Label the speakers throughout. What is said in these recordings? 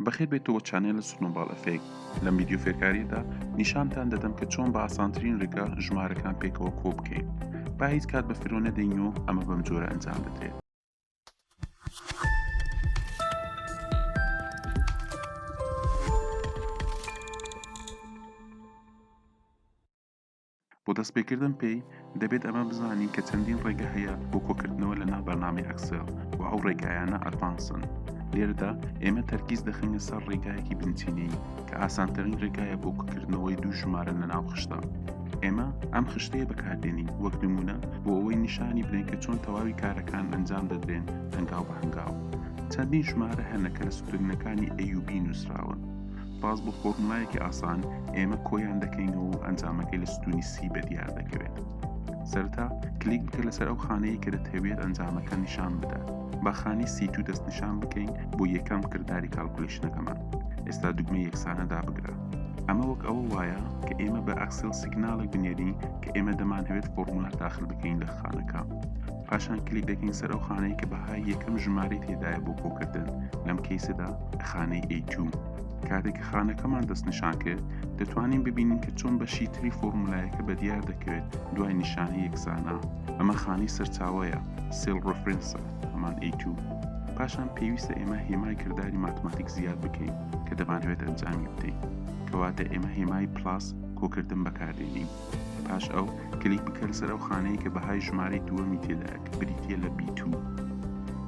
Speaker 1: بەخێر بێتەوە چانێلە سنۆباڵ ئەفێک. لەم ڤیدیۆفێرکارییەدا نیشانتان دەدەم کە چۆن بە ئاسانترین ڕێگا ژمارەکان پێکەوە کۆ بکەین. با هیچ کات بە فرۆ نەدەینەوە ئەمە بەم جۆرە ئەنجام بدرێت. بۆ دەستپێکردن پێی دەبێت ئەمە بزانین کە چەندین ڕێگە هەیە بۆ کۆکردنەوە لە ناو بەرنامەی ئەکسێل و ئەو ڕێگایانە ئەدڤانسن. لێرەدا ئێمە تەرکیز دەخینە سەر ڕێگایەکی بنچینەی کە ئاسانترین ڕێگایە بۆ کۆکردنەوەی دوو ژمارە لە ناو خشتە. ئێمە ئەم خشتەیە بەکاردێنین وەک نمونە بۆ ئەوەی نیشانی بدەین کە چۆن تەواوی کارەکان ئەنجام دەدرێن هەنگاو بە هەنگاو. چەندین ژمارە هەنە کە لە ستونەکانی ئەدۆبی نووسراون. باز بۆ فۆرمولایەکی ئاسان ئێمە کۆیان دەکەینەوە و ئەنجامەکەی لە ستونی سی بەدیار دەکەوێت. سەرەتا کلیک بکە لەسەر ئەو خانەیە کە دەتەوێت ئەنجامەکە نیشان بدات. با خانەی C2 دەست نیشان بکەین بۆ یەکەم کردداری کاڵکولیشنەکەمان. ئێستا دوگمەی یەکسانە دابگرە. ئەمە وەک ئەوە وایە کە ئێمە بە ئەکسێل سیگناڵێک بنێرین کە ئێمە دەمانەوێت فۆرمولا داخل بکەین لە خانەکە. پاشان کلیک دەکەین سەر ئەو خانەیە کە بەهای یەکەم ژمارەی تێدایە بۆ کۆکردن، لەم کەیسەدا خانەی A2. کاتێک خانەکەمان دەست نیشان کرد دەتوانین ببینین کە چۆن بەشی تری فۆرمولایەکە بەدیار دەکەوێت دوای نیشانی یەکسانە. ئەمە خانەی سەرچاوەیە، سێل ڕفرێنسە، هەمان A2. پاشان پێویستە ئێمە هێمای کردداری ماتماتیک زیاد بکەین کە دەمانەوێت ئەنجامی بدەین، کەواتە ئێمە هێمای پلاس کۆکردن بەکاردێنین. پاش ئەو کلیک بکە لەسەر ئەو خانەیە کە بەهای ژمارەی دووەمی تێدایە کە بریتیە لە B2.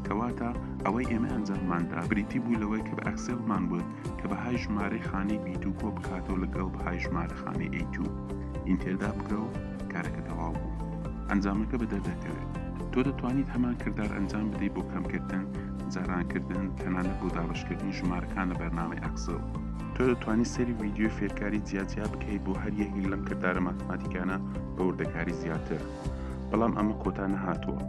Speaker 1: کەواتە ئەوەی ئێمە ئەنجامماندا بریتی بوو لەوەی کە بە ئەکسێلمان بوت کە بەهای ژمارەی خانەی B2 کۆ بکاتەوە لەگەڵ بەهای ژمارە خانەی A2. ئینتێردا بکە و کارەکە تەواو بوو. ئەنجامەکە بەدەردەکەوێت. تۆ دەتوانیت هەمان کردار ئەنجام بدەیت بۆ کەمکردن، جارانکردن، تەنانەت بۆ دابەشکردنی ژمارەکان لە بەرنامەی ئەکسێل. تۆ دەتوانیت سەیری ڤیدیۆفێرکاری جیاجیا بکەیت بۆ هەر یەکێک لەم کردارە ماتماتیکانە بە وردەکاری زیاتر. بەڵام ئەمە کۆتا نەهاتووە.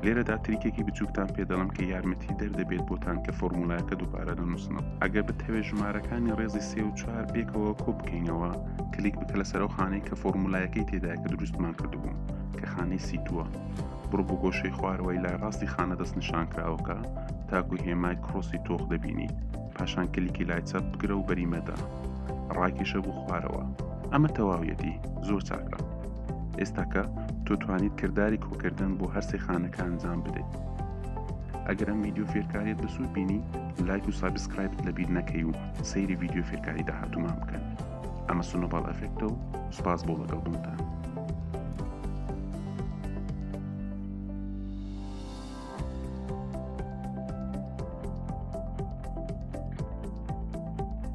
Speaker 1: لێرەدا تریکێکی بچووکتان پێدەڵم کە یارمەتی دەردەبێت بۆتان کە فۆرمولایەکە دووبارە دەنووسنەوە. ئەگەر بتەوێت ژمارەکانی ڕێزی 3 و 4 پێکەوە کۆ بکەینەوە کلیک بکە لەسەر ئەو خانەی کە فۆرمولایەکەی تێدایە کە دروستمان کردبووم کە خانەی C2. بڕۆ بۆ گۆشەی خوارەوەی لای ڕاستی خانە دەست نیشان کراوەکە تاکو هێمای کرۆسی تۆخ دەبینیت. پاشان کلیکی لای چەپ بگرە و بەریمەدا ڕاکێشە بۆ خوارەوە. ئەمە تەواویەتی زۆر چاکە. ئێستاکە تۆ توانیت کردداری کۆکردن بۆ هەرسێ خانەکە ئەنجام بدەیت. ئەگەر ئەم ڤیدیۆفێرکاریت بەسوود بینی لایک و سابسکرایبت لەبیر نەکەی و سەیری ڤیدیۆفێرکاری داهاتوومان بکەن. ئەمە سنۆباڵ ئەفێکتە و سوپاس بۆ لەگەڵبوونتان.